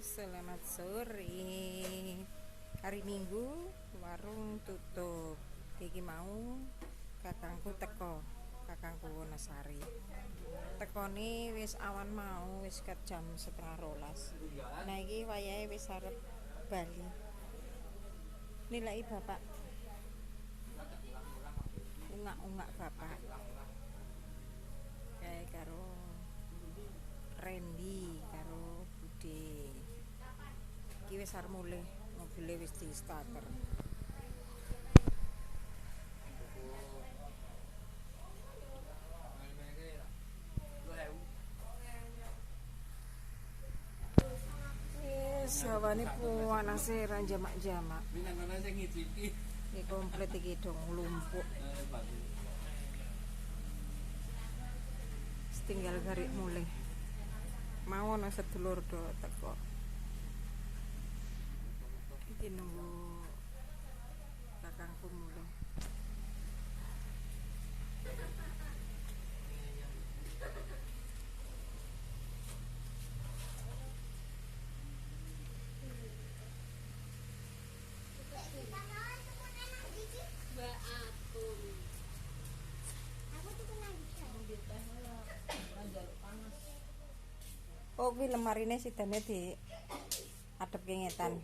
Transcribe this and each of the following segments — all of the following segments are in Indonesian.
Selamat sore. Hari Minggu warung tutup. Iki mau kakangku teko, kakangku Wonosari. Tekone wis awan mau, wis ket jam 11:30. Nah iki wayahe wis arep bali. Nilai bapak. Ungak-ungak bapak. Kae karo Randy karo Bude. Iki wis arep mulih, mobile wis di starter. Wis hawane panase ra jamak-jamak. Iki komplit iki dong lumpuk. Tinggal garik mulih. Mau ana sedulur do teko. Iki nunggu kakangku mulih. Oh, kuwi lemarine sidane di adep kengetan.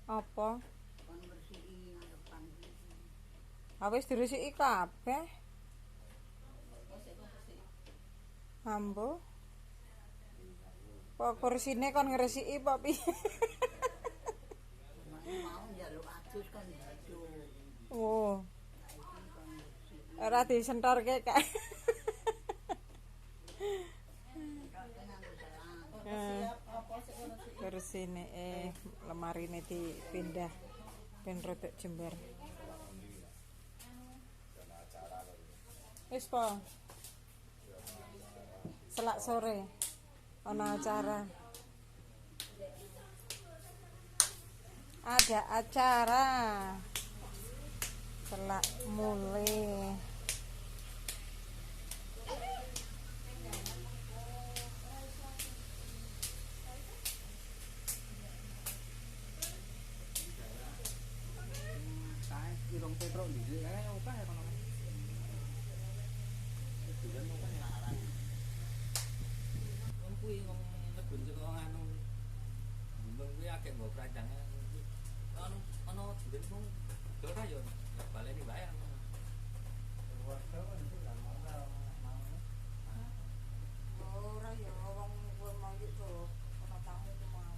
Apa? Awis diresiki kabeh. Ambo. Kok kursine kon ngresiki apa piye? Oh. Ora disentorke kae. Kursine lemarine dipindah ben rodok jembar. Wis po. Selak sore ana acara. Ada acara. Selak mulai. Irung Petro dhisik kae opah ya kono. Tujuan opah ya aran. Wong kuwi wong lebon saka anu. Mbung kuwi akeh mbok prancange. Ono duwen wong dol ta yo baleni wae. Ora ya wong mau itu ana tamu ku mau.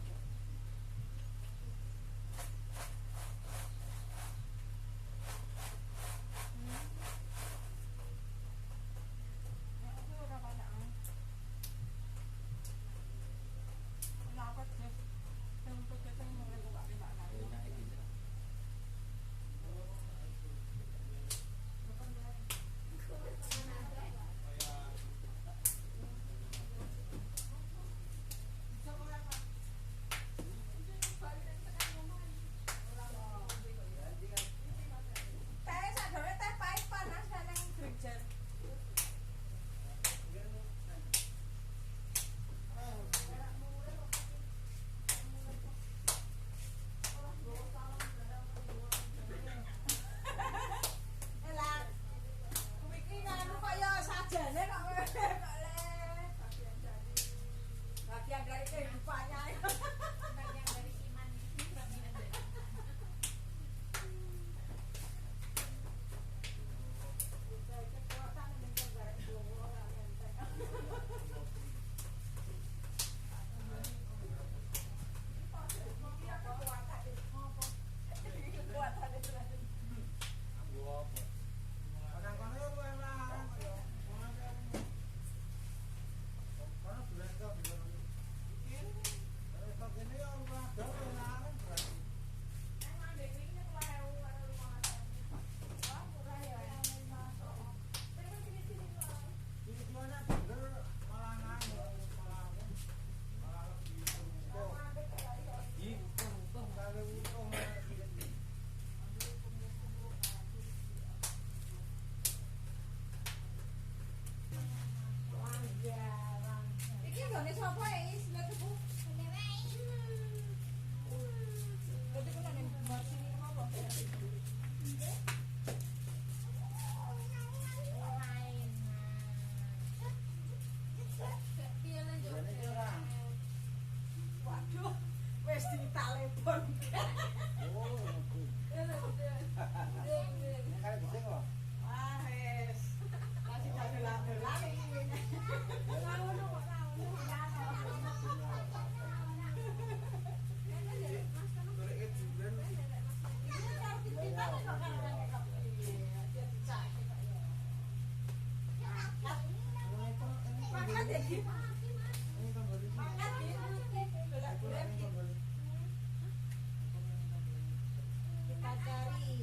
Kita cari.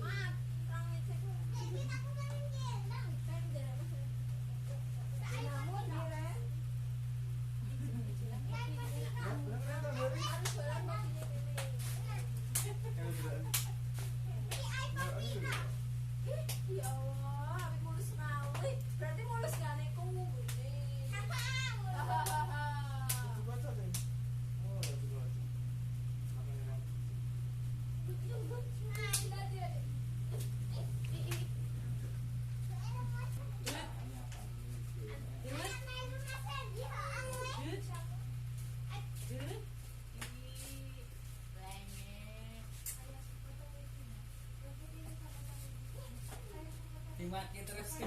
Ya Allah, habis mulus sekali. Berarti mulus gak nih kumu ini. Dimaki terus.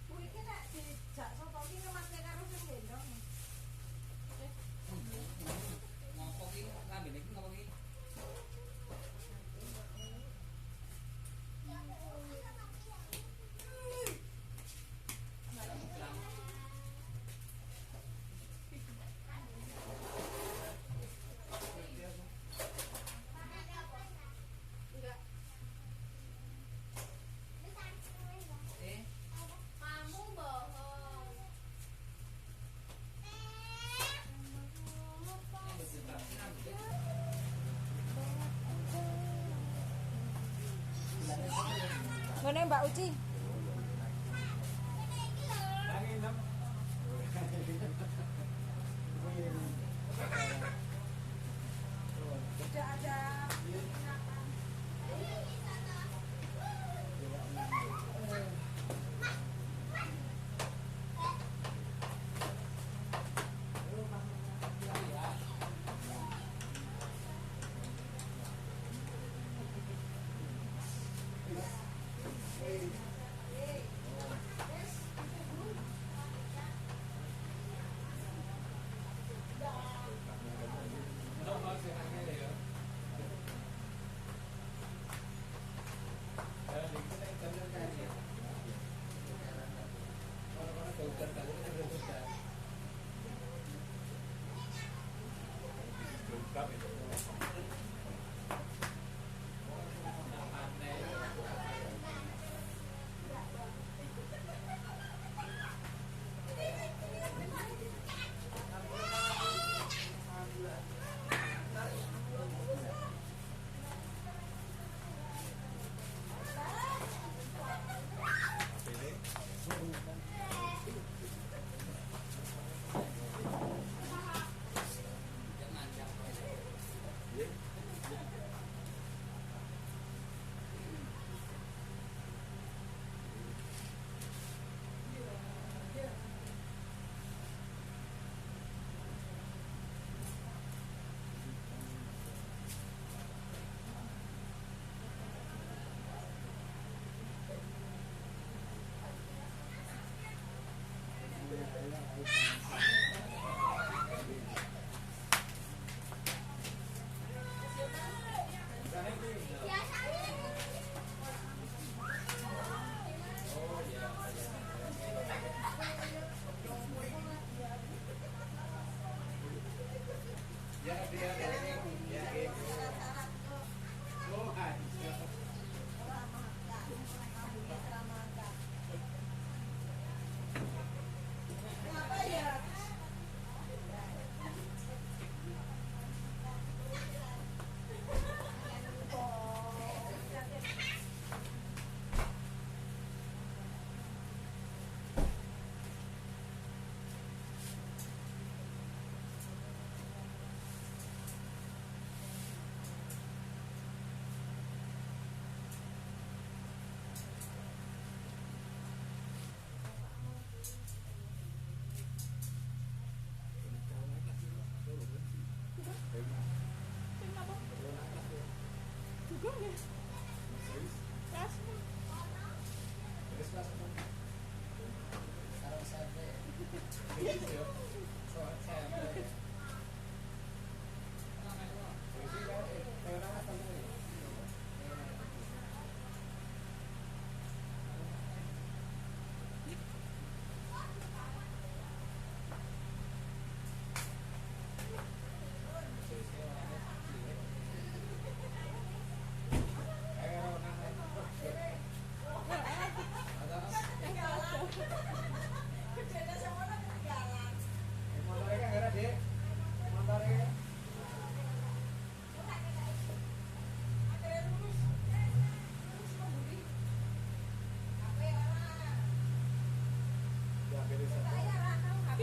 Kuwi ki nek dijak soto ki ngemake karo sing gendong. Ngopo ki ngambene iki ngopo ki? Kamu bohong. Ngene Mbak Uci. Tidak ada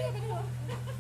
ini apa ini?